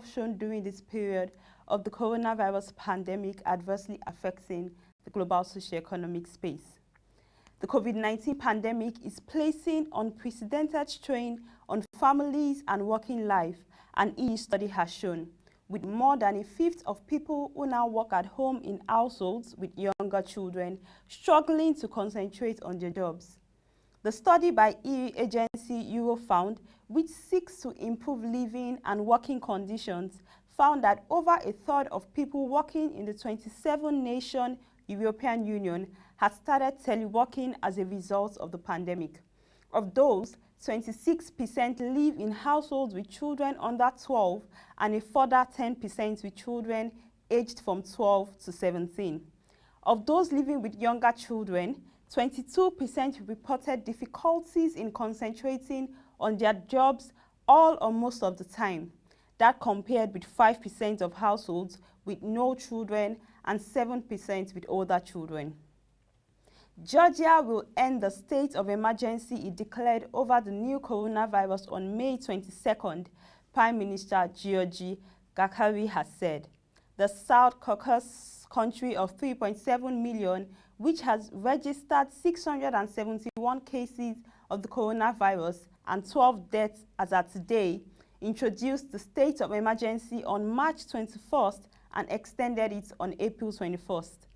shown during this period of the coronavirus pandemic adversely affecting the global socio-economic space. The COVID-19 pandemic is placing unprecedented strain on families and working life, an EU study has shown, with more than a fifth of people who now work at home in households with younger children struggling to concentrate on their jobs. The study by EU agency Eurofound, which seeks to improve living and working conditions, found that over a third of people working in the 27-nation European Union had started teleworking as a result of the pandemic. Of those, 26% live in households with children under 12 and a further 10% with children aged from 12 to 17. Of those living with younger children, 22% reported difficulties in concentrating on their jobs all or most of the time. That compared with 5% of households with no children and 7% with older children. Georgia will end the state of emergency it declared over the new coronavirus on May 22nd, Prime Minister Giorgi Gakari has said. The South Caucasus country of 3.7 million, which has registered 671 cases of the coronavirus and 12 deaths as at today, introduced the state of emergency on March 21st and extended it on April 21st.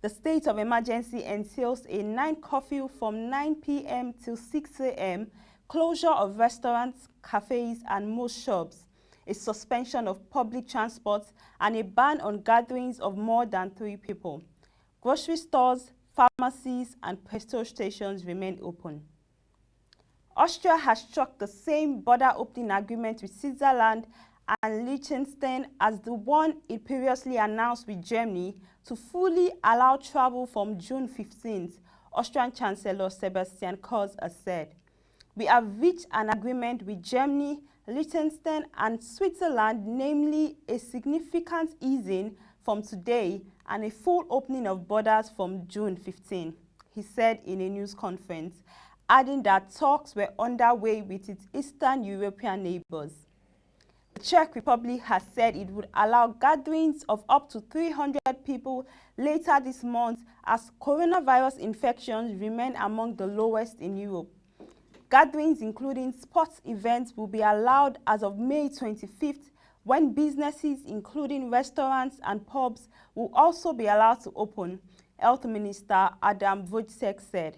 The state of emergency entails a night curfew from 9 p.m. till 6 a.m., closure of restaurants, cafes, and most shops, a suspension of public transport, and a ban on gatherings of more than 3 people. Grocery stores, pharmacies, and petrol stations remain open. Austria has struck the same border opening agreement with Switzerland and Liechtenstein as the one it previously announced with Germany to fully allow travel from June 15th, Austrian Chancellor Sebastian Kurz has said. We have reached an agreement with Germany, Liechtenstein and Switzerland, namely a significant easing from today and a full opening of borders from June 15, he said in a news conference, adding that talks were underway with its Eastern European neighbors. The Czech Republic has said it would allow gatherings of up to 300 people later this month as coronavirus infections remain among the lowest in Europe. Gatherings including sports events will be allowed as of May 25th, when businesses including restaurants and pubs will also be allowed to open, Health Minister Adam Wojciech said.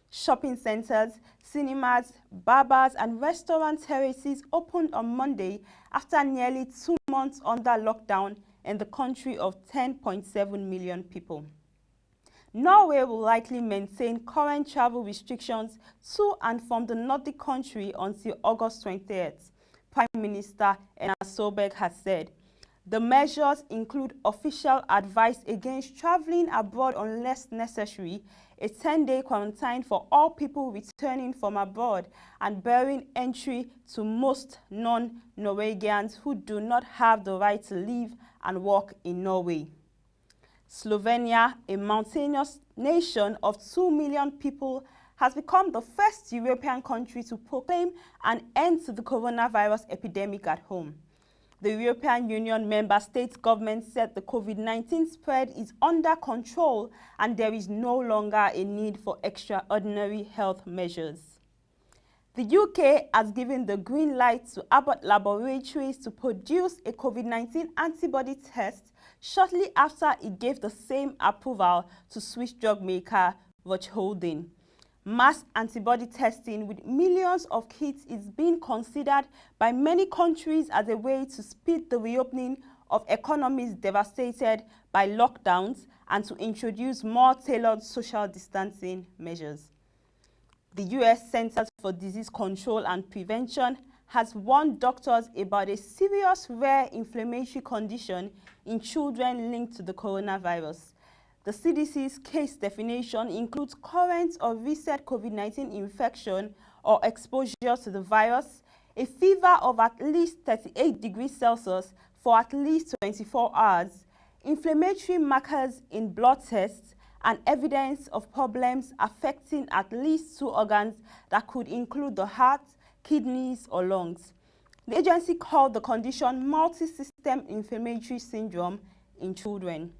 Shopping centers, cinemas, barbers and restaurant terraces opened on Monday after nearly 2 months under lockdown in the country of 10.7 million people. Norway will likely maintain current travel restrictions to and from the Nordic country until August 20th, Prime Minister Erna Solberg has said. The measures include official advice against traveling abroad unless necessary, a 10-day quarantine for all people returning from abroad, and barring entry to most non-Norwegians who do not have the right to live and work in Norway. Slovenia, a mountainous nation of 2 million people, has become the first European country to proclaim an end to the coronavirus epidemic at home. The European Union member state government said the COVID-19 spread is under control and there is no longer a need for extraordinary health measures. The UK has given the green light to Abbott Laboratories to produce a COVID-19 antibody test shortly after it gave the same approval to Swiss drug maker Roche Holding. Mass antibody testing with millions of kits is being considered by many countries as a way to speed the reopening of economies devastated by lockdowns and to introduce more tailored social distancing measures. The U.S. Centers for Disease Control and Prevention has warned doctors about a serious rare inflammatory condition in children linked to the coronavirus. The CDC's case definition includes current or recent COVID-19 infection or exposure to the virus, a fever of at least 38 degrees Celsius for at least 24 hours, inflammatory markers in blood tests, and evidence of problems affecting at least 2 organs that could include the heart, kidneys, or lungs. The agency called the condition multi-system inflammatory syndrome in children.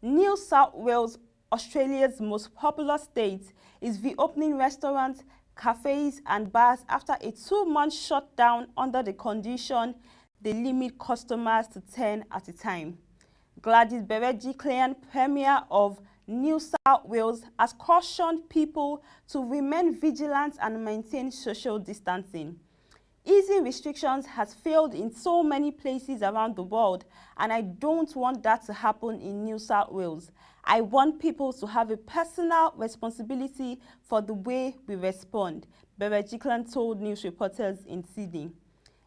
New South Wales, Australia's most populous state, is reopening restaurants, cafes and bars after a 2-month shutdown under the condition they limit customers to 10 at a time. Gladys Berejiklian, Premier of New South Wales, has cautioned people to remain vigilant and maintain social distancing. Easing restrictions has failed in so many places around the world, and I don't want that to happen in New South Wales. I want people to have a personal responsibility for the way we respond, Berejiklian told news reporters in Sydney.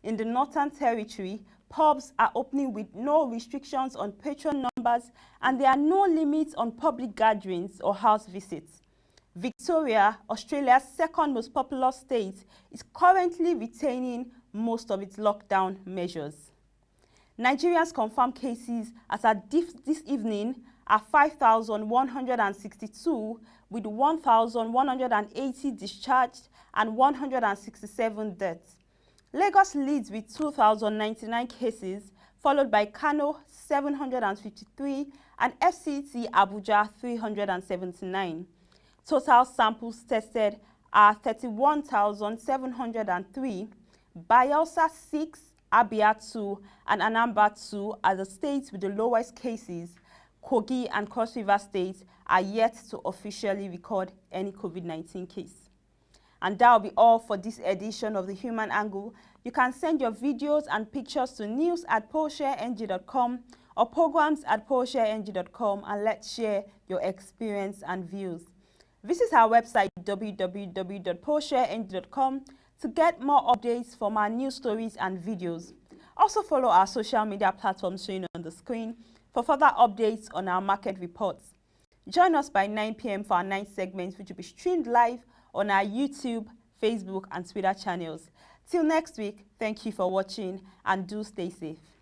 In the Northern Territory, pubs are opening with no restrictions on patron numbers, and there are no limits on public gatherings or house visits. Victoria, Australia's second most populous state, is currently retaining most of its lockdown measures. Nigeria's confirmed cases as at this evening are 5,162, with 1,180 discharged and 167 deaths. Lagos leads with 2,099 cases, followed by Kano 753 and FCT Abuja 379. Total samples tested are 31,703, Bayelsa 6, Abia 2 and Anambra 2 are the states with the lowest cases. Kogi and Cross River states are yet to officially record any COVID-19 case. And that will be all for this edition of The Human Angle. You can send your videos and pictures to news@polshareng.com or programs@polshareng.com and let's share your experience and views. Visit our website www.polshareng.com to get more updates from our news stories and videos. Also follow our social media platforms showing on the screen for further updates on our market reports. Join us by 9 p.m. for our 9th segment, which will be streamed live on our YouTube, Facebook and Twitter channels. Till next week, thank you for watching and do stay safe.